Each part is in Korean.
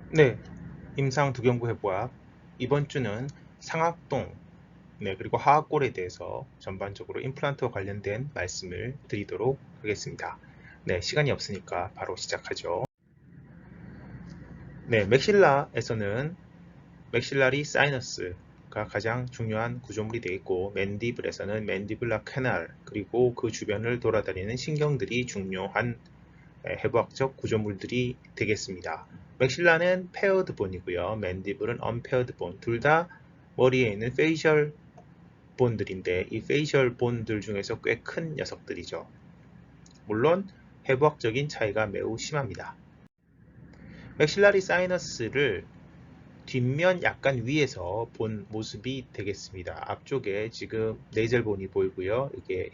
네, 임상 두경부 해부학 이번 주는 상악동 그리고 하악골에 대해서 전반적으로 임플란트와 관련된 말씀을 드리도록 하겠습니다. 네, 시간이 없으니까 바로 시작하죠. 네, 맥실라에서는 맥실라리 사이너스가 가장 중요한 구조물이 되어 있고 맨디블에서는 맨디블라 캐날 그리고 그 주변을 돌아다니는 신경들이 중요한 해부학적 구조물들이 되겠습니다. 맥실라는 페어드 본이고요. 맨디블은 언페어드 본. 둘 다 머리에 있는 페이셜 본들인데 이 페이셜 본들 중에서 꽤 큰 녀석들이죠. 물론 해부학적인 차이가 매우 심합니다. 맥실라리 사이너스를 뒷면 약간 위에서 본 모습이 되겠습니다. 앞쪽에 지금 네이절본이 보이고요. 이게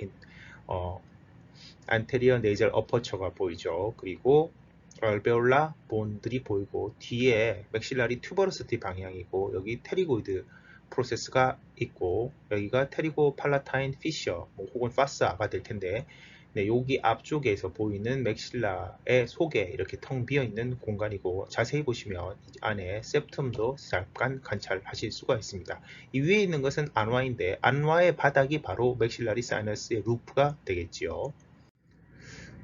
안테리어 네이절 어퍼처가 보이죠. 그리고 알베올라 본들이 보이고 뒤에 맥실라리 튜버러시티 방향이고 여기 테리고이드 프로세스가 있고 여기가 테리고 팔라타인 피셔 혹은 파스아가 될 텐데 네, 여기 앞쪽에서 보이는 맥실라의 속에 이렇게 텅 비어 있는 공간이고 자세히 보시면 이 안에 septum도 잠깐 관찰하실 수가 있습니다. 이 위에 있는 것은 안와인데 안와의 바닥이 바로 맥실라리 사이너스의 루프가 되겠지요.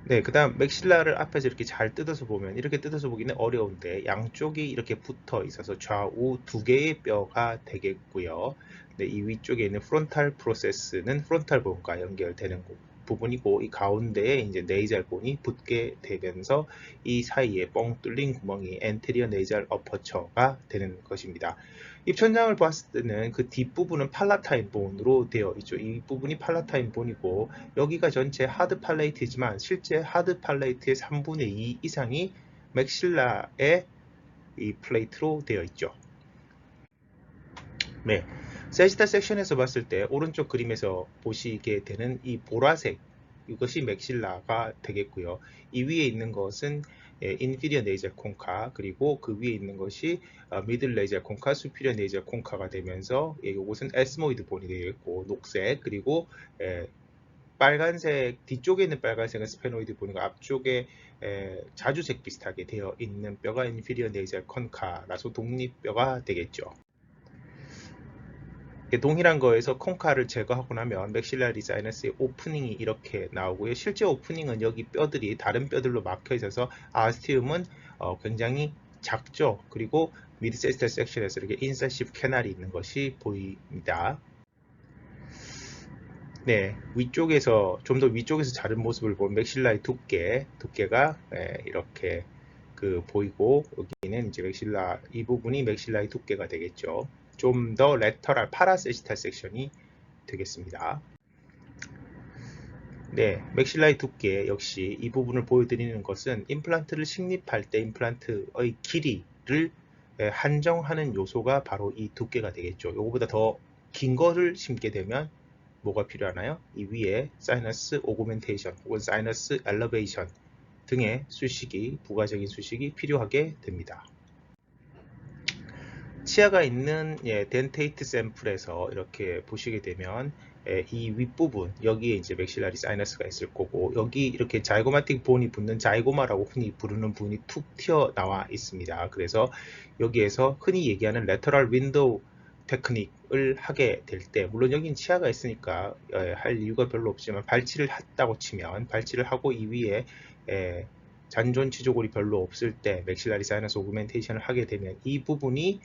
네, 그 다음 맥실라를 앞에서 이렇게 잘 뜯어서 보면 이렇게 뜯어서 보기는 어려운데 양쪽이 이렇게 붙어 있어서 좌우 두 개의 뼈가 되겠고요. 네, 이 위쪽에 있는 프론탈 프로세스는 프론탈 본과 연결되는 부분이고 이 가운데에 이제 네이잘 본이 붙게 되면서 이 사이에 뻥 뚫린 구멍이 엔테리어 네이잘 어퍼처가 되는 것입니다. 입천장을 봤을 때는 그 뒷부분은 팔라타인 본으로 되어 있죠. 이 부분이 팔라타인 본이고 여기가 전체 하드 팔레이트지만 실제 하드 팔레이트의 3분의 2 이상이 맥실라의 이 플레이트로 되어 있죠. 네, 세지탈 섹션에서 봤을 때 오른쪽 그림에서 보시게 되는 이 보라색 이것이 맥실라가 되겠고요. 이 위에 있는 것은 인피리어 네이절 콩카 그리고 그 위에 있는 것이 미들 네이절 콩카, 수피리어 네이절 콩카가 되면서 이것은 에스모이드 본이 되겠고 녹색 그리고 빨간색 뒤쪽에 있는 빨간색은 스페노이드 본이고 앞쪽에 자주색 비슷하게 되어 있는 뼈가 인피리어 네이절 컨카라서 독립뼈가 되겠죠. 동일한 거에서 콩카를 제거하고 나면 맥실라리 사이너스의 오프닝이 이렇게 나오고요. 실제 오프닝은 여기 뼈들이 다른 뼈들로 막혀 있어서 아스티움은 굉장히 작죠. 그리고 미드 세스탈 섹션에서 이렇게 인사시브 캐날이 있는 것이 보입니다. 네, 위쪽에서 좀 더 위쪽에서 자른 모습을 보면 맥실라의 두께가 이렇게 보이고 여기는 이제 맥실라 이 부분이 맥실라의 두께가 되겠죠. 좀 더 레터럴 파라세시탈 섹션이 되겠습니다. 네, 맥실라의 두께 역시 이 부분을 보여드리는 것은 임플란트를 식립할 때 임플란트의 길이를 한정하는 요소가 바로 이 두께가 되겠죠. 이거보다 더 긴 거를 심게 되면 뭐가 필요하나요? 이 위에 사이너스 오구멘테이션 혹은 사이너스 엘러베이션 등의 수식이 부가적인 수식이 필요하게 됩니다. 치아가 있는 덴테이트 샘플에서 이렇게 보시게 되면 이 윗부분 여기에 이제 맥실라리 사이너스가 있을 거고 여기 이렇게 자이고마틱 본이 붙는 자이고마라고 흔히 부르는 부분이 툭 튀어나와 있습니다. 그래서 여기에서 흔히 얘기하는 레터럴 윈도우 테크닉을 하게 될 때 물론 여긴 치아가 있으니까 할 이유가 별로 없지만 발치를 했다고 치면 발치를 하고 이 위에 잔존 치조골이 별로 없을 때 맥실라리 사이너스 오그멘테이션을 하게 되면 이 부분이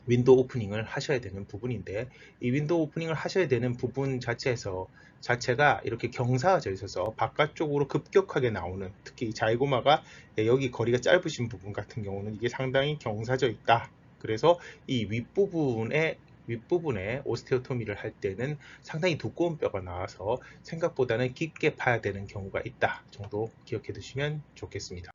윈도우 오프닝을 하셔야 되는 부분인데 이 윈도우 오프닝을 하셔야 되는 부분 자체가 이렇게 경사져 있어서 바깥쪽으로 급격하게 나오는 특히 자이고마가 여기 거리가 짧으신 부분 같은 경우는 이게 상당히 경사져 있다. 그래서 이 윗부분에 오스테오토미를 할 때는 상당히 두꺼운 뼈가 나와서 생각보다는 깊게 파야 되는 경우가 있다 정도 기억해 두시면 좋겠습니다.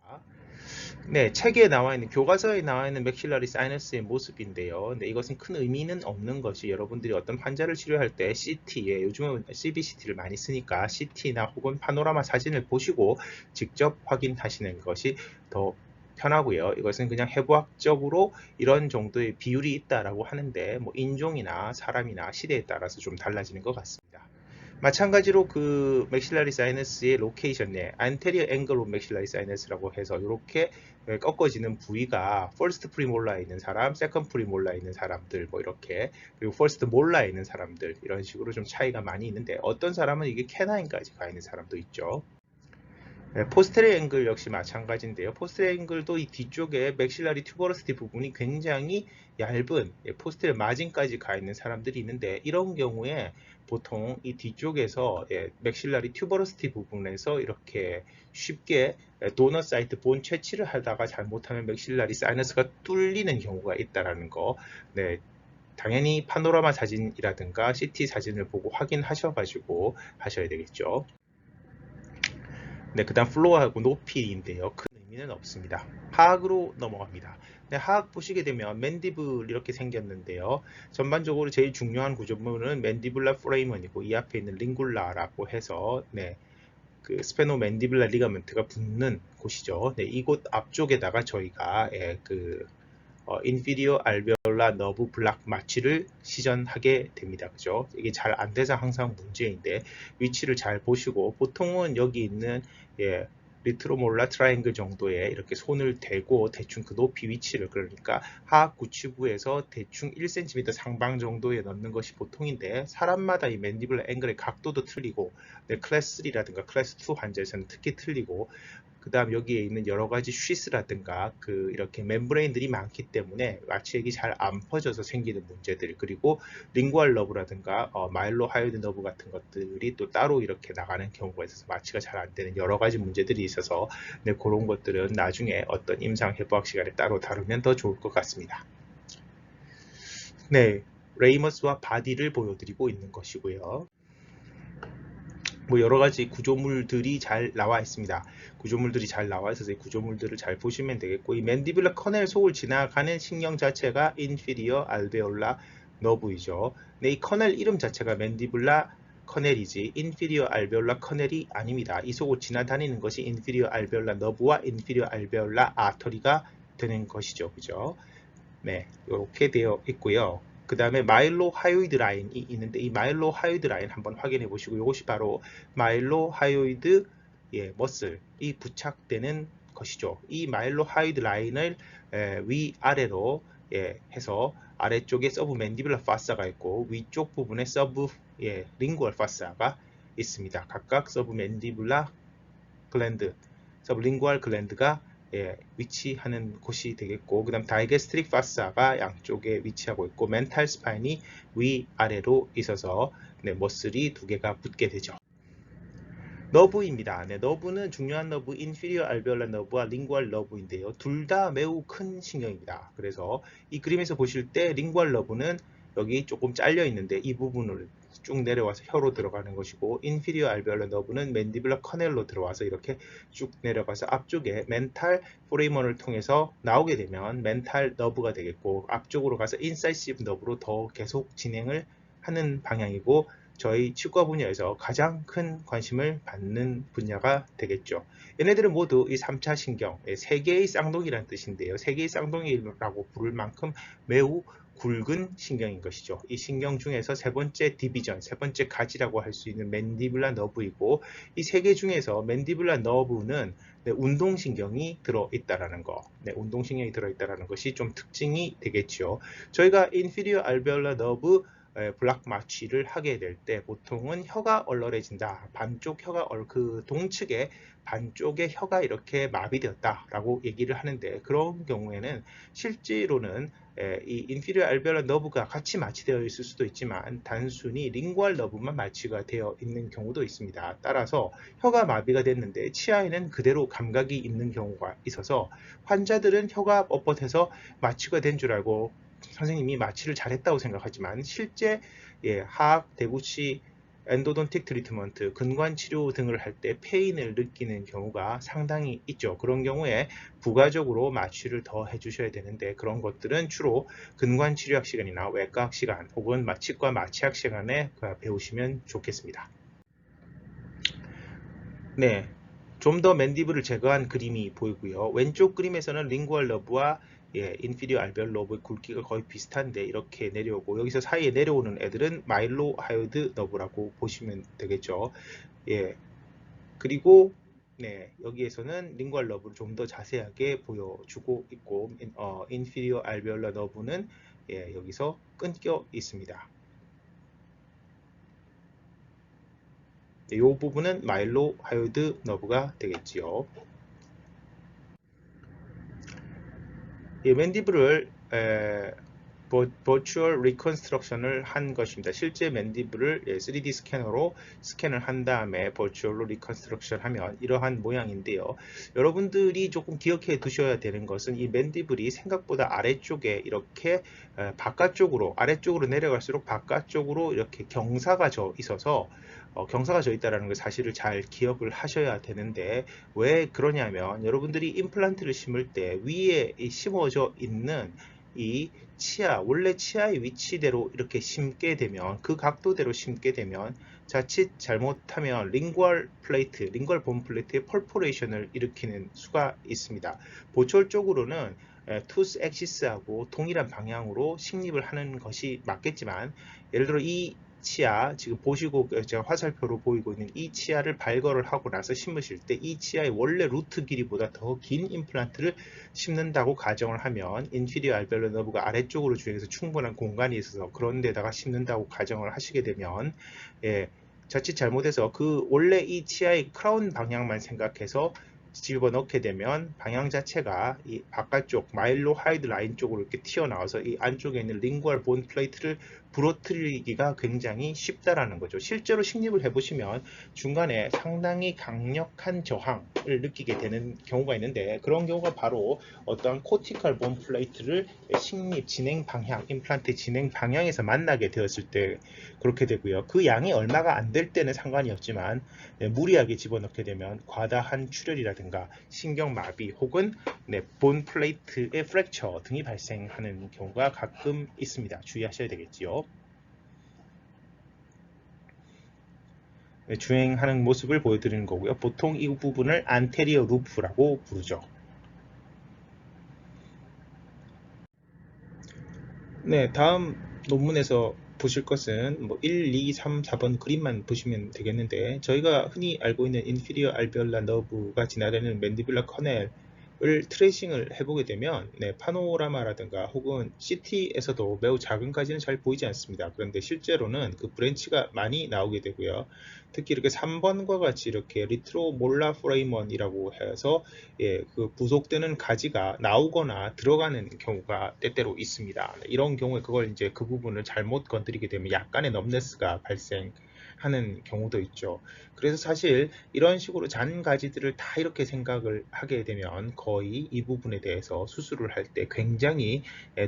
네, 책에 나와 있는 교과서에 나와 있는 맥실라리 사이너스의 모습인데요. 네, 이것은 큰 의미는 없는 것이 여러분들이 어떤 환자를 치료할 때 CT에 요즘은 CBCT를 많이 쓰니까 CT나 혹은 파노라마 사진을 보시고 직접 확인하시는 것이 더 편하고요. 이것은 그냥 해부학적으로 이런 정도의 비율이 있다라고 하는데 뭐 인종이나 사람이나 시대에 따라서 좀 달라지는 것 같습니다. 마찬가지로 그 맥실라리 사이너스의 로케이션 내 안테리어 앵글 오브 맥실라리 사이너스라고 해서 이렇게 꺾어지는 부위가 퍼스트 프리몰라에 있는 사람, 세컨드 프리몰라에 있는 사람들 뭐 이렇게, 그리고 퍼스트 몰라에 있는 사람들, 이런 식으로 좀 차이가 많이 있는데 어떤 사람은 이게 캐나인까지 가 있는 사람도 있죠. 포스테리 앵글 역시 마찬가지인데요. 포스테리 앵글도 이 뒤쪽에 맥실라리 튜버러시티 부분이 굉장히 얇은 포스테리 마진까지 가 있는 사람들이 있는데, 이런 경우에 보통 이 뒤쪽에서 맥실라리 튜버러시티 부분에서 이렇게 쉽게 도넛 사이트 본 채취를 하다가 잘못하면 맥실라리 사이너스가 뚫리는 경우가 있다라는 거, 네, 당연히 파노라마 사진이라든가 CT 사진을 보고 확인하셔가지고 하셔야 되겠죠. 네, 그 다음 플로어하고 높이인데요. 큰 의미는 없습니다. 하악으로 넘어갑니다. 네, 하악 보시게 되면 맨디블 이렇게 생겼는데요. 전반적으로 제일 중요한 구조물은 맨디블라 프레이먼이고, 이 앞에 있는 링굴라라고 해서 그 스페노 맨디블라 리가멘트가 붙는 곳이죠. 네, 이곳 앞쪽에다가 저희가 인피리어 알베올라 너브 블락 마취를 시전하게 됩니다. 그죠? 이게 잘 안 돼서 항상 문제인데, 위치를 잘 보시고, 보통은 여기 있는 리트로몰라 트라이앵글 정도에 이렇게 손을 대고 대충 그 높이 위치를, 그러니까 하악 구치부에서 대충 1cm 상방 정도에 넣는 것이 보통인데, 사람마다 이 맨디블라 앵글의 각도도 틀리고, 클래스 3라든가 클래스 2 환자에서는 특히 틀리고, 그 다음 여기에 있는 여러 가지 쉬스라든가 이렇게 멤브레인들이 많기 때문에 마취액이 잘 안 퍼져서 생기는 문제들, 그리고 링구알 너브라든가 마일로 하이오드 너브 같은 것들이 또 따로 이렇게 나가는 경우가 있어서 마취가 잘 안 되는 여러 가지 문제들이 있어서, 네, 그런 것들은 나중에 어떤 임상 해부학 시간에 따로 다루면 더 좋을 것 같습니다. 네, 레이머스와 바디를 보여드리고 있는 것이고요. 뭐 여러 가지 구조물들이 잘 나와 있습니다. 구조물들이 잘 나와 있어서 이 구조물들을 잘 보시면 되겠고, 이 맨디블라 커넬 속을 지나가는 신경 자체가 인피리어 알베올라 너브이죠. 네, 이 커넬 이름 자체가 맨디블라 커넬이지 인피리어 알베올라 커넬이 아닙니다. 이 속을 지나다니는 것이 인피리어 알베올라 너브와 인피리어 알베올라 아터리가 되는 것이죠. 그죠? 네, 이렇게 되어 있고요. 그 다음에 마일로 하요이드 라인이 있는데, 이 마일로 하요이드 라인 한번 확인해 보시고, 이것이 바로 마일로 하요이드 머슬이 부착되는 것이죠. 이 마일로 하요이드 라인을 위아래로 해서 아래쪽에 서브 맨디블라 파사가 있고, 위쪽 부분에 서브 링구얼 파사가 있습니다. 각각 서브 맨디블라 글랜드, 서브 링구얼 글랜드가 위치하는 곳이 되겠고, 그 다음 다이게스트릭 파사가 양쪽에 위치하고 있고, 멘탈 스파인이 위아래로 있어서 머슬이 두 개가 붙게 되죠. 너브입니다. 네, 너브는 중요한 너브 인피리어 알베올라 너브와 링구얼 너브인데요. 둘 다 매우 큰 신경입니다. 그래서 이 그림에서 보실 때 링구얼 너브는 여기 조금 잘려 있는데 이 부분을 쭉 내려와서 혀로 들어가는 것이고, 인피리어 알베올라 너브는 맨디블라 커넬로 들어와서 이렇게 쭉 내려가서 앞쪽에 멘탈 포레이먼을 통해서 나오게 되면 멘탈 너브가 되겠고, 앞쪽으로 가서 인사이시브 너브로 더 계속 진행을 하는 방향이고, 저희 치과 분야에서 가장 큰 관심을 받는 분야가 되겠죠. 얘네들은 모두 이 3차 신경, 세 개의 쌍둥이라는 뜻인데요. 세 개의 쌍둥이라고 부를 만큼 매우 굵은 신경인 것이죠. 이 신경 중에서 세 번째 디비전, 세 번째 가지라고 할 수 있는 맨디블라 너브이고, 이 세 개 중에서 맨디블라 너브는 운동신경이 들어있다라는 거, 운동신경이 들어있다라는 것이 좀 특징이 되겠죠. 저희가 인피리어 알베올라 너브 블락 마취를 하게 될 때 보통은 혀가 얼얼해진다, 반쪽 혀가 그 동측에 반쪽의 혀가 이렇게 마비되었다라고 얘기를 하는데, 그런 경우에는 실제로는 이 인피리어 알베올라 너브가 같이 마취되어 있을 수도 있지만, 단순히 링구얼 너브만 마취가 되어 있는 경우도 있습니다. 따라서 혀가 마비가 됐는데 치아에는 그대로 감각이 있는 경우가 있어서, 환자들은 혀가 뻣뻣해서 마취가 된 줄 알고 선생님이 마취를 잘했다고 생각하지만, 실제 하악, 대구치, 엔도돈틱 트리트먼트, 근관치료 등을 할 때 페인을 느끼는 경우가 상당히 있죠. 그런 경우에 부가적으로 마취를 더 해주셔야 되는데, 그런 것들은 주로 근관치료학 시간이나 외과학 시간 혹은 치과 마취학 시간에 배우시면 좋겠습니다. 네, 좀 더 맨디블을 제거한 그림이 보이고요. 왼쪽 그림에서는 링구얼 너브와 인피리어 알베올 너브의 굵기가 거의 비슷한데 이렇게 내려오고 여기서 사이에 내려오는 애들은 마일로 하이오드 너브라고 보시면 되겠죠. 예. 그리고 여기에서는 링구얼 너브를 좀 더 자세하게 보여주고 있고 인피리어 알베올라 너브는 여기서 끊겨 있습니다. 이 부분은 마일로 하이오드 너브가 되겠지요. 이 맨디블을 버추얼 리컨스트럭션을 한 것입니다. 실제 맨디블을 3D 스캐너로 스캔을 한 다음에 버추얼로 리컨스트럭션 하면 이러한 모양인데요. 여러분들이 조금 기억해 두셔야 되는 것은 이 맨디블이 생각보다 아래쪽에 이렇게 바깥쪽으로 아래쪽으로 내려갈수록 바깥쪽으로 이렇게 경사가 져 있어서 경사가 져 있다는 사실을 잘 기억을 하셔야 되는데 왜 그러냐면 여러분들이 임플란트를 심을 때 위에 심어져 있는 이 치아, 원래 치아의 위치대로 이렇게 심게 되면 그 각도대로 심게 되면 자칫 잘못하면 링구얼 플레이트, 링구얼 본 플레이트의 펄포레이션을 일으키는 수가 있습니다. 보철적으로는 투스 엑시스하고 동일한 방향으로 식립을 하는 것이 맞겠지만 예를 들어 이 치아, 지금 보시고 제가 화살표로 보이고 있는 이 치아를 발걸을 하고 나서 심으실 때 이 치아의 원래 루트 길이보다 더 긴 임플란트를 심는다고 가정을 하면 인피리어 알베올라 너브가 아래쪽으로 주행해서 충분한 공간이 있어서 그런 데다가 심는다고 가정을 하시게 되면 자칫 잘못해서 그 원래 이 치아의 크라운 방향만 생각해서 집어넣게 되면 방향 자체가 이 바깥쪽 마일로 하이드 라인 쪽으로 이렇게 튀어나와서 이 안쪽에 있는 링구얼 본 플레이트를 부러뜨리기가 굉장히 쉽다라는 거죠. 실제로 식립을 해보시면 중간에 상당히 강력한 저항을 느끼게 되는 경우가 있는데 그런 경우가 바로 어떠한 코티컬 본 플레이트를 식립 진행 방향, 임플란트 진행 방향에서 만나게 되었을 때 그렇게 되고요. 그 양이 얼마가 안 될 때는 상관이 없지만 무리하게 집어넣게 되면 과다한 출혈이라든가 신경마비 혹은 본 플레이트의 프랙처 등이 발생하는 경우가 가끔 있습니다. 주의하셔야 되겠지요. 주행하는 모습을 보여드리는 거고요. 보통 이 부분을 안테리어 루프라고 부르죠. 네, 다음 논문에서 보실 것은 뭐 1, 2, 3, 4번 그림만 보시면 되겠는데 저희가 흔히 알고 있는 인피리어 알베올라 너브가 지나다니는 맨디뷸라 커넬을 트레이싱을 해보게 되면 파노라마라든가 혹은 CT에서도 매우 작은까지는 잘 보이지 않습니다. 그런데 실제로는 그 브랜치가 많이 나오게 되고요. 특히 이렇게 3번과 같이 이렇게 리트로 몰라 포레이먼이라고 해서 그 부속되는 가지가 나오거나 들어가는 경우가 때때로 있습니다. 이런 경우에 그걸 이제 그 부분을 잘못 건드리게 되면 약간의 럼네스가 발생하는 경우도 있죠. 그래서 사실 이런 식으로 잔 가지들을 다 이렇게 생각을 하게 되면 거의 이 부분에 대해서 수술을 할 때 굉장히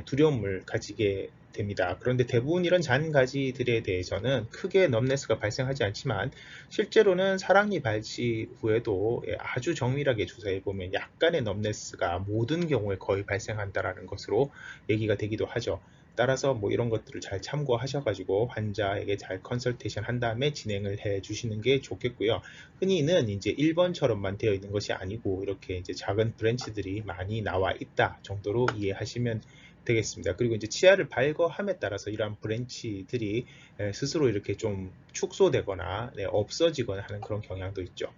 두려움을 가지게 됩니다. 그런데 대부분 이런 잔 가지들에 대해서는 크게 럼네스가 발생하지 않지만 실제로는 사랑니 발치 후에도 아주 정밀하게 조사해 보면 약간의 럼네스가 모든 경우에 거의 발생한다라는 것으로 얘기가 되기도 하죠. 따라서 뭐 이런 것들을 잘 참고하셔가지고 환자에게 잘 컨설테이션 한 다음에 진행을 해 주시는 게 좋겠고요. 흔히는 이제 1번처럼만 되어 있는 것이 아니고 이렇게 이제 작은 브랜치들이 많이 나와 있다 정도로 이해하시면 되겠습니다. 그리고 이제 치아를 발거함에 따라서 이러한 브랜치들이 스스로 이렇게 좀 축소되거나 없어지거나 하는 그런 경향도 있죠.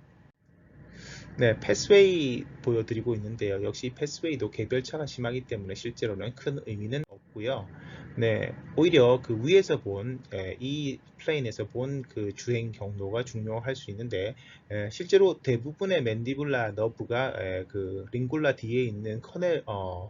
네, 패스웨이 보여드리고 있는데요. 역시 패스웨이도 개별차가 심하기 때문에 실제로는 큰 의미는 없고요. 네, 오히려 그 위에서 본 이 플레인에서 본 그 주행 경로가 중요할 수 있는데 실제로 대부분의 맨디블라 너브가 그 링굴라 뒤에 있는 커넬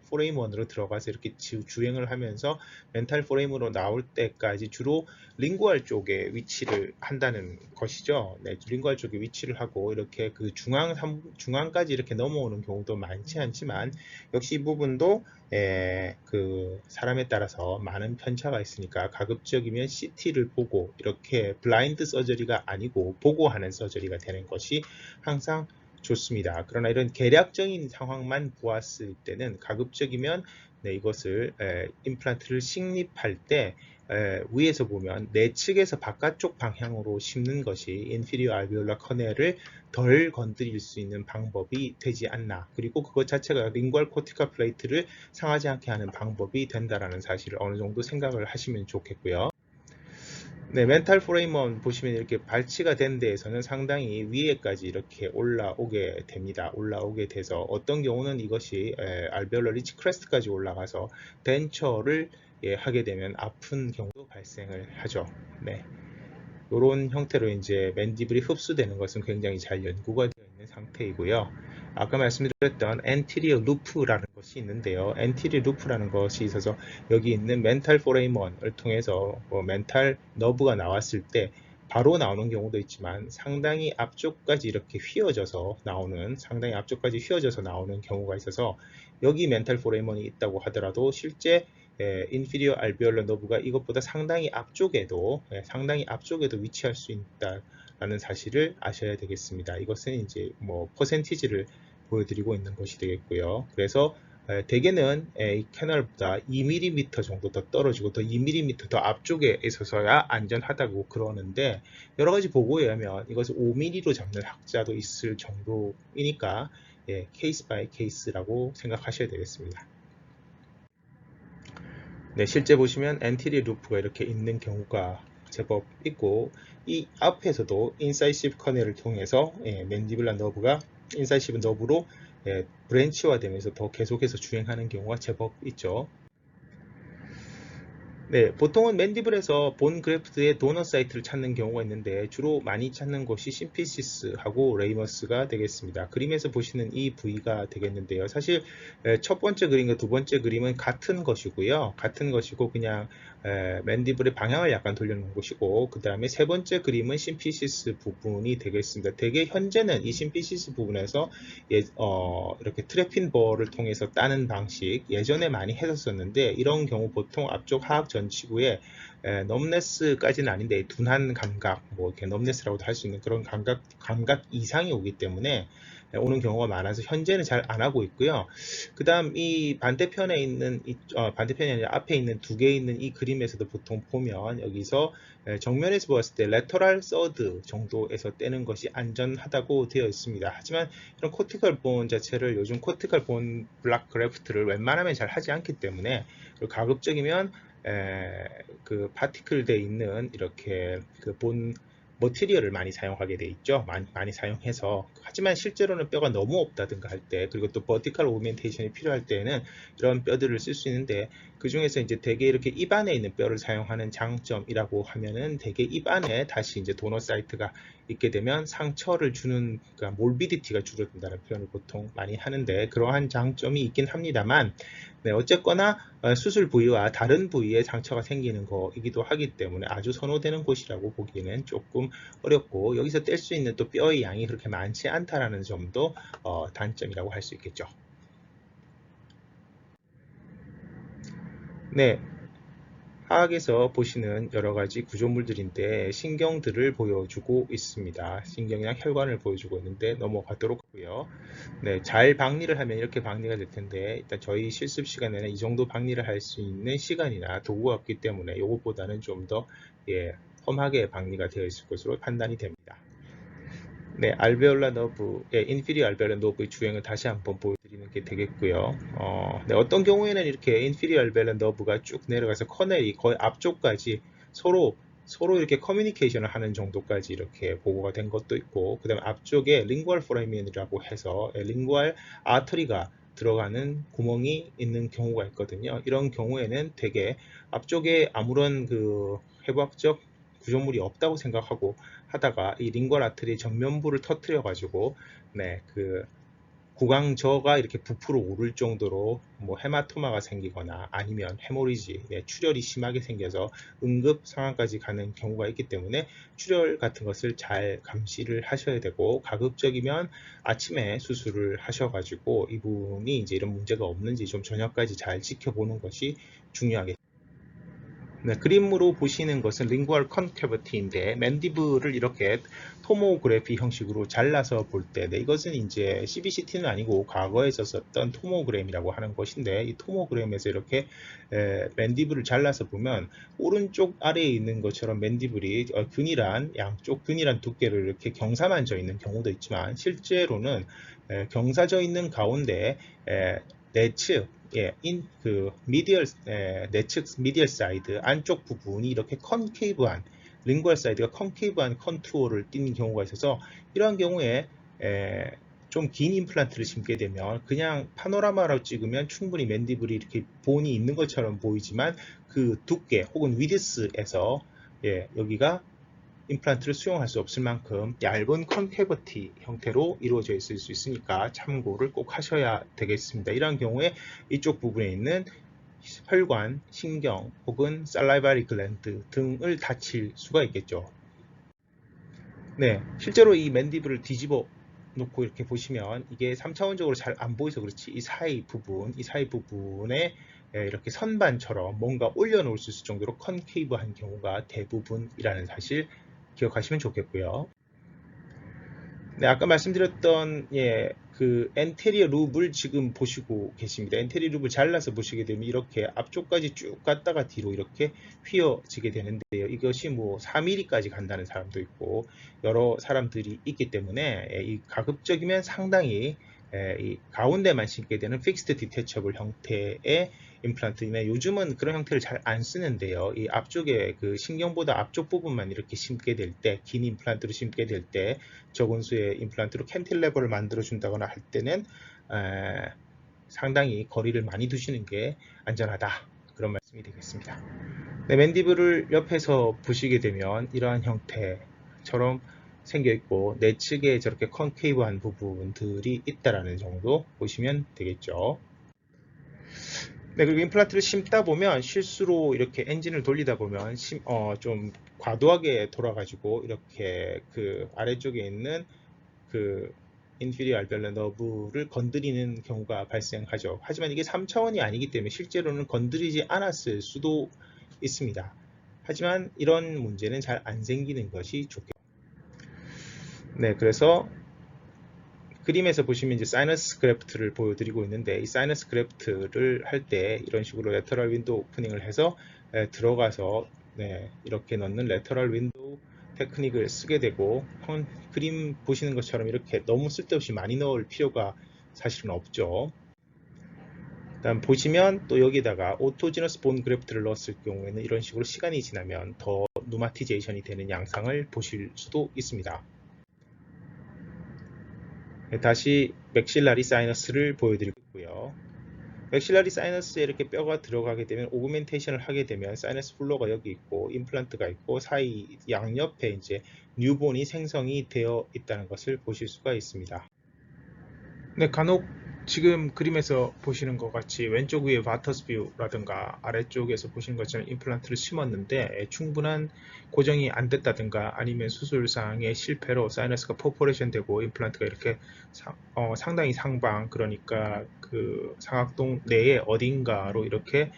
포레이먼으로 들어가서 이렇게 주행을 하면서 멘탈 포레이먼으로 나올 때까지 주로 링구얼 쪽에 위치를 한다는 것이죠. 네, 링구얼 쪽에 위치를 하고 이렇게 그 중앙까지 이렇게 넘어오는 경우도 많지 않지만 역시 이 부분도 그 사람에 따라서 많은 편차가 있으니까 가급적이면 CT를 보고 이렇게 블라인드 서저리가 아니고 보고 하는 서저리가 되는 것이 항상 좋습니다. 그러나 이런 계략적인 상황만 보았을 때는 가급적이면 네, 이것을 임플란트를 식립할 때 위에서 보면 내측에서 바깥쪽 방향으로 심는 것이 인피리어 알베올라 커넬을 덜 건드릴 수 있는 방법이 되지 않나. 그리고 그것 자체가 링괄 코티컬 플레이트를 상하지 않게 하는 방법이 된다라는 사실을 어느 정도 생각을 하시면 좋겠고요. 네, 멘탈 포레이먼 보시면 이렇게 발치가 된 데에서는 상당히 위에까지 이렇게 올라오게 됩니다. 올라오게 돼서 어떤 경우는 이것이 알베올라 리치 크레스트까지 올라가서 덴처를 하게 되면 아픈 경우도 발생을 하죠. 네. 이런 형태로 이제 맨디블이 흡수되는 것은 굉장히 잘 연구가 되어 있는 상태이고요. 아까 말씀드렸던 엔티리어 루프라는 것이 있는데요. 엔티리어 루프라는 것이 있어서 여기 있는 멘탈 포레이먼을 통해서 멘탈 너브가 나왔을 때 바로 나오는 경우도 있지만 상당히 앞쪽까지 이렇게 휘어져서 나오는 경우가 있어서 여기 멘탈 포레이먼이 있다고 하더라도 실제 인피리어 알베올라 너브가 이것보다 상당히 앞쪽에도 위치할 수 있다라는 사실을 아셔야 되겠습니다. 이것은 이제 뭐 퍼센티지를 보여드리고 있는 것이 되겠고요. 그래서 대개는 이 캐널보다 2mm 정도 더 떨어지고 더 2mm 더 앞쪽에 있어서야 안전하다고 그러는데 여러 가지 보고에 의하면 이것을 5mm로 잡는 학자도 있을 정도이니까 케이스 바이 케이스라고 생각하셔야 되겠습니다. 네, 실제 보시면 엔티리 루프가 이렇게 있는 경우가 제법 있고 이 앞에서도 인사이시브 커넬을 통해서 맨디블라 너브가 인사이시브 너브로 브랜치화 되면서 더 계속해서 주행하는 경우가 제법 있죠. 네, 보통은 맨디블에서 본 그래프트의 도너 사이트를 찾는 경우가 있는데 주로 많이 찾는 곳이 심피시스하고 레이머스가 되겠습니다. 그림에서 보시는 이 부위가 되겠는데요. 사실 첫 번째 그림과 두 번째 그림은 같은 것이고요. 같은 것이고 그냥 맨디블의 방향을 약간 돌려놓은 것이고 그 다음에 세 번째 그림은 심피시스 부분이 되겠습니다. 대개 현재는 이 심피시스 부분에서 이렇게 트래핀 볼을 통해서 따는 방식 예전에 많이 했었는데 이런 경우 보통 앞쪽 하악 전치구에 넘네스까지는 아닌데 둔한 감각, 뭐 이렇게 넘네스라고도 할 수 있는 그런 감각 이상이 오기 때문에 오는 경우가 많아서 현재는 잘 안 하고 있고요. 그 다음 이 반대편에 있는 반대편이 아니라 앞에 있는 두 개 있는 이 그림에서도 보통 보면 여기서 정면에서 보았을 때 레터럴 서드 정도에서 떼는 것이 안전하다고 되어 있습니다. 하지만 이런 코티컬 본 자체를 요즘 코티컬 본 블락 그래프트를 웬만하면 잘 하지 않기 때문에 가급적이면 그 파티클 돼 있는 이렇게 그 본 머티리얼을 많이 사용하게 돼 있죠. 많이 사용해서 하지만 실제로는 뼈가 너무 없다든가 할 때 그리고 또 버티컬 오그멘테이션이 필요할 때는 이런 뼈들을 쓸 수 있는데 그 중에서 이제 대개 이렇게 입안에 있는 뼈를 사용하는 장점이라고 하면은 대개 입안에 다시 이제 도너 사이트가 있게 되면 상처를 주는 그러니까 몰비디티가 줄어든다는 표현을 보통 많이 하는데 그러한 장점이 있긴 합니다만 네, 어쨌거나 수술 부위와 다른 부위에 상처가 생기는 거이기도 하기 때문에 아주 선호되는 곳이라고 보기에는 조금 어렵고 여기서 뗄 수 있는 또 뼈의 양이 그렇게 많지 않다라는 점도 단점이라고 할 수 있겠죠. 네, 하악에서 보시는 여러 가지 구조물들인데 신경들을 보여주고 있습니다. 신경이랑 혈관을 보여주고 있는데 넘어가도록 하고요. 네, 잘 박리를 하면 이렇게 박리가 될 텐데 일단 저희 실습 시간에는 이 정도 박리를 할 수 있는 시간이나 도구가 없기 때문에 이것보다는 좀 더 험하게 박리가 되어 있을 것으로 판단이 됩니다. 네, 알베올라 너브의 인피리어 알베올라 너브의 주행을 다시 한번 보여드리는 게 되겠고요. 네, 어떤 경우에는 이렇게 인피리어 알베올라 너브가 쭉 내려가서 커넬이 거의 앞쪽까지 서로 이렇게 커뮤니케이션을 하는 정도까지 이렇게 보고가 된 것도 있고, 그 다음에 앞쪽에 링구얼 포라멘이라고 해서 링구얼 아터리가 들어가는 구멍이 있는 경우가 있거든요. 이런 경우에는 되게 앞쪽에 아무런 그 해부학적 구조물이 없다고 생각하고 하다가 이 링구얼 아터리 전면부를 터트려 가지고 그 구강저가 이렇게 부풀어 오를 정도로 뭐 헤마토마가 생기거나 아니면 헤모리지, 출혈이 심하게 생겨서 응급 상황까지 가는 경우가 있기 때문에 출혈 같은 것을 잘 감시를 하셔야 되고 가급적이면 아침에 수술을 하셔가지고 이분이 이제 이런 문제가 없는지 좀 저녁까지 잘 지켜보는 것이 중요하겠습니다. 네, 그림으로 보시는 것은 링구얼 컨캐버티인데 맨디블을 이렇게 토모그래피 형식으로 잘라서 볼 때, 네, 이것은 이제 CBCT는 아니고 과거에 썼었던 토모그램이라고 하는 것인데, 이 토모그램에서 이렇게 맨디블을 잘라서 보면 오른쪽 아래에 있는 것처럼 맨디블이 양쪽 균일한 두께를 이렇게 경사만 져 있는 경우도 있지만, 실제로는 경사져 있는 가운데 내측, 미디얼, 내측 미디얼 사이드 안쪽 부분이 이렇게 컨케이브한, 링구얼 사이드가 컨케이브한 컨투어를 띠는 경우가 있어서, 이러한 경우에 좀 긴 임플란트를 심게 되면 그냥 파노라마로 찍으면 충분히 맨디블이 이렇게 본이 있는 것처럼 보이지만, 그 두께 혹은 위드스에서 여기가 임플란트를 수용할 수 없을 만큼 얇은 컨캐버티 형태로 이루어져 있을 수 있으니까 참고를 꼭 하셔야 되겠습니다. 이러한 경우에 이쪽 부분에 있는 혈관, 신경 혹은 살라이바리 글랜드 등을 다칠 수가 있겠죠. 네, 실제로 이 맨디블을 뒤집어 놓고 이렇게 보시면 이게 3차원적으로 잘 안 보여서 그렇지, 이 사이 부분에 이렇게 선반처럼 뭔가 올려놓을 수 있을 정도로 컨케이브한 경우가 대부분이라는 사실 기억하시면 좋겠고요. 네, 아까 말씀드렸던 그 엔테리어 룹을 지금 보시고 계십니다. 엔테리어 룹을 잘라서 보시게 되면 이렇게 앞쪽까지 쭉 갔다가 뒤로 이렇게 휘어지게 되는데요. 이것이 뭐 4mm까지 간다는 사람도 있고 여러 사람들이 있기 때문에 이 가급적이면 상당히 이 가운데만 심게 되는 픽스드 디태처블 형태의 임플란트이나, 요즘은 그런 형태를 잘 안 쓰는데요. 이 앞쪽에 그 신경보다 앞쪽 부분만 이렇게 심게 될 때, 긴 임플란트로 심게 될 때 적은 수의 임플란트로 캔틸레버를 만들어 준다거나 할 때는 상당히 거리를 많이 두시는 게 안전하다, 그런 말씀이 되겠습니다. 네, 맨디블을 옆에서 보시게 되면 이러한 형태처럼 생겨 있고 내측에 저렇게 컨케이브한 부분들이 있다라는 정도 보시면 되겠죠. 네, 그리고 임플란트를 심다 보면 실수로 이렇게 엔진을 돌리다 보면 좀 과도하게 돌아가지고 이렇게 그 아래쪽에 있는 그 인피리어 알베올라 너브를 건드리는 경우가 발생하죠. 하지만 이게 3차원이 아니기 때문에 실제로는 건드리지 않았을 수도 있습니다. 하지만 이런 문제는 잘 안 생기는 것이 좋겠죠. 네, 그래서 그림에서 보시면 이제 사이너스 그래프트를 보여드리고 있는데, 이 사이너스 그래프트를 할 때 이런 식으로 레터럴 윈도우 오프닝을 해서 들어가서 이렇게 넣는 레터럴 윈도우 테크닉을 쓰게 되고, 그림 보시는 것처럼 이렇게 너무 쓸데없이 많이 넣을 필요가 사실은 없죠. 다음 보시면 또 여기다가 오토지너스 본 그래프트를 넣었을 경우에는 이런 식으로 시간이 지나면 더 누마티제이션이 되는 양상을 보실 수도 있습니다. 다시 맥실라리 사이너스를 보여드리고 있고요. 맥실라리 사이너스에 이렇게 뼈가 들어가게 되면 오그멘테이션을 하게 되면 사이너스 플로어가 여기 있고 임플란트가 있고 사이 양옆에 이제 뉴본이 생성이 되어 있다는 것을 보실 수가 있습니다. 네, 간혹 지금 그림에서 보시는 것 같이 왼쪽 위에 바터스 뷰라든가 아래쪽에서 보시는 것처럼 임플란트를 심었는데 충분한 고정이 안 됐다든가 아니면 수술상의 실패로 사이너스가 퍼포레이션 되고 임플란트가 이렇게 상당히 상방, 그러니까 그 상악동 내에 어딘가로 이렇게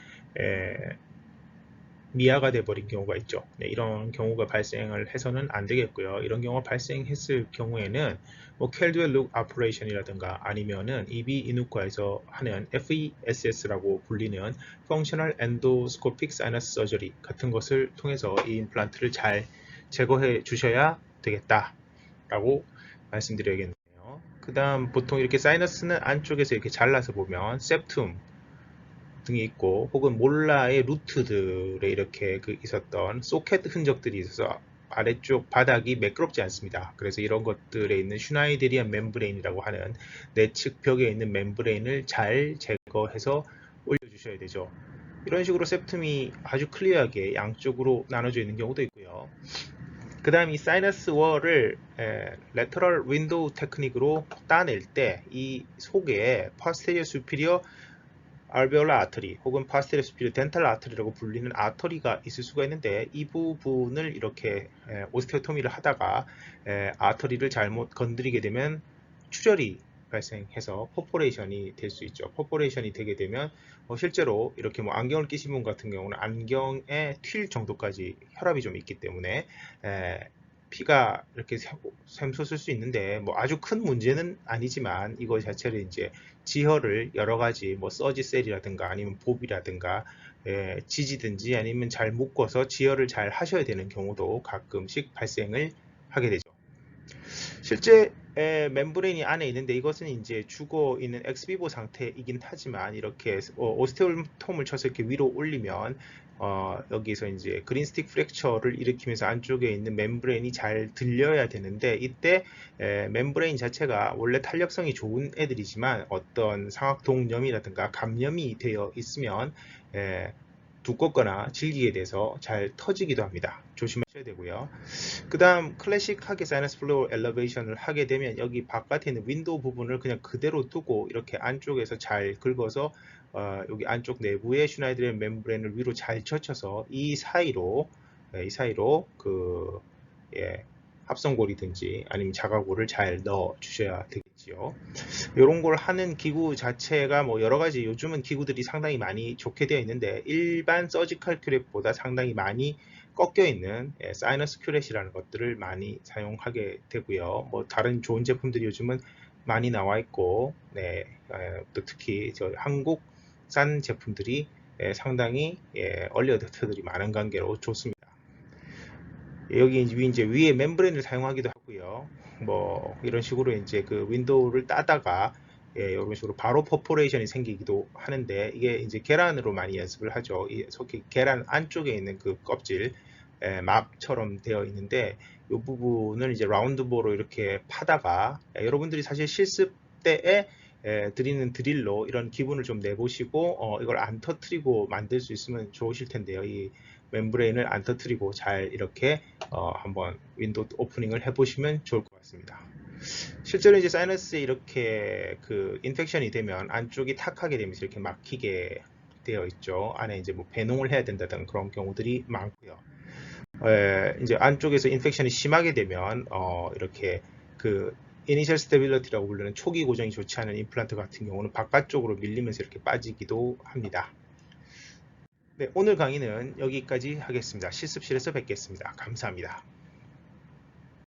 미아가 돼버린 경우가 있죠. 네, 이런 경우가 발생을 해서는 안 되겠고요. 이런 경우가 발생했을 경우에는 뭐 켈듀얼 룩 아퍼레이션이라든가 아니면은 EB 이누과에서 하는 FESS라고 불리는 Functional Endoscopic Sinus Surgery 같은 것을 통해서 이 임플란트를 잘 제거해 주셔야 되겠다라고 말씀드려야겠네요. 그 다음 보통 이렇게 사이너스는 안쪽에서 이렇게 잘라서 보면 septum 등이 있고 혹은 몰라의 루트들에 이렇게 있었던 소켓 흔적들이 있어서 아래쪽 바닥이 매끄럽지 않습니다. 그래서 이런 것들에 있는 슈나이데리안 멤브레인이라고 하는 내측 벽에 있는 멤브레인을 잘 제거해서 올려주셔야 되죠. 이런 식으로 septum이 아주 클리어하게 양쪽으로 나눠져 있는 경우도 있고요. 그 다음 이 사이너스 월을 레터럴 윈도우 테크닉으로 따낼 때 이 속에 posterior superior 알베올라 아터리 혹은 파스테리어 수피리어 덴탈 아터리라고 불리는 아터리가 있을 수가 있는데, 이 부분을 이렇게 오스테오토미를 하다가 아터리를 잘못 건드리게 되면 출혈이 발생해서 퍼포레이션이 될 수 있죠. 퍼포레이션이 되게 되면 실제로 이렇게 뭐 안경을 끼신 분 같은 경우는 안경에 튈 정도까지 혈압이 좀 있기 때문에 피가 이렇게 샘솟을 수 있는데 뭐 아주 큰 문제는 아니지만 이거 자체를 이제 지혈을 여러 가지 뭐 서지셀이라든가 아니면 봅이라든가 지지든지 아니면 잘 묶어서 지혈을 잘 하셔야 되는 경우도 가끔씩 발생을 하게 되죠. 실제 멤브레인이 안에 있는데 이것은 이제 죽어 있는 엑스비보 상태이긴 하지만 이렇게 오스테오톰을 쳐서 이렇게 위로 올리면 여기서 이제 그린스틱 프랙처를 일으키면서 안쪽에 있는 멤브레인이 잘 들려야 되는데 이때 멤브레인 자체가 원래 탄력성이 좋은 애들이지만 어떤 상악동염이라든가 감염이 되어 있으면 두껍거나 질기게 돼서 잘 터지기도 합니다. 조심하셔야 되고요. 그 다음 클래식하게 사이너스 플로우 엘리베이션을 하게 되면 여기 바깥에 있는 윈도우 부분을 그냥 그대로 두고 이렇게 안쪽에서 잘 긁어서 여기 안쪽 내부에 슈나이드의 멤브레인을 위로 잘 젖혀서 이 사이로 그 합성골이든지 아니면 자가골을 잘 넣어 주셔야 되겠지요. 이런 걸 하는 기구 자체가 뭐 여러 가지 요즘은 기구들이 상당히 많이 좋게 되어 있는데 일반 서지컬 큐렛보다 상당히 많이 꺾여 있는 사이너스 큐렛이라는 것들을 많이 사용하게 되고요. 뭐 다른 좋은 제품들이 요즘은 많이 나와 있고, 또 특히 저 한국산 제품들이 상당히 얼리 어댑터들이 많은 관계로 좋습니다. 여기 이제 위에 멤브레인을 사용하기도 하고요. 뭐 이런 식으로 이제 그 윈도우를 따다가 이런 식으로 바로 퍼포레이션이 생기기도 하는데 이게 이제 계란으로 많이 연습을 하죠. 속히 계란 안쪽에 있는 그 껍질 막처럼 되어 있는데 이 부분을 이제 라운드보로 이렇게 파다가 여러분들이 사실 실습 때에 드리는 드릴로 이런 기분을 좀 내보시고 이걸 안 터트리고 만들 수 있으면 좋으실 텐데요. 이 멤브레인을 안 터트리고 잘 이렇게 한번 윈도우 오프닝을 해보시면 좋을 것 같습니다. 실제로 이제 사이너스에 이렇게 그 인펙션이 되면 안쪽이 탁하게 되면서 이렇게 막히게 되어 있죠. 안에 이제 뭐 배농을 해야 된다는 그런 경우들이 많고요. 이제 안쪽에서 인펙션이 심하게 되면 이렇게 그 이니셜 스테빌리티라고 부르는 초기 고정이 좋지 않은 임플란트 같은 경우는 바깥쪽으로 밀리면서 이렇게 빠지기도 합니다. 네, 오늘 강의는 여기까지 하겠습니다. 실습실에서 뵙겠습니다. 감사합니다.